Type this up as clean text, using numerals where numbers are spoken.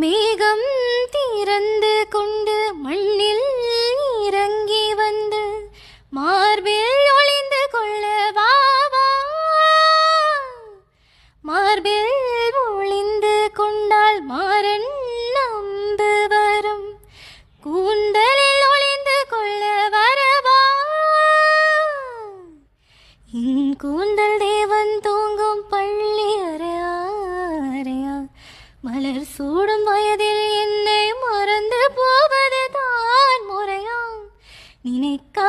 மேகம் திறந்து கொண்டு மண்ணில் இறங்கி வந்து மார்பில் ஒளிந்து கொள்ள வா வா. மார்பில் ஒளிந்து கொண்டால் மாறன் நம்பு வரும், கூந்தலில் ஒளிந்து கொள்ள வரவா. கூந்தல் தேவன் தூங்கும் பள்ளி அறையா அறையா, மலர் சூடும் வயதில் என்னை மறந்து போவது தான் முறையா. நினைக்கா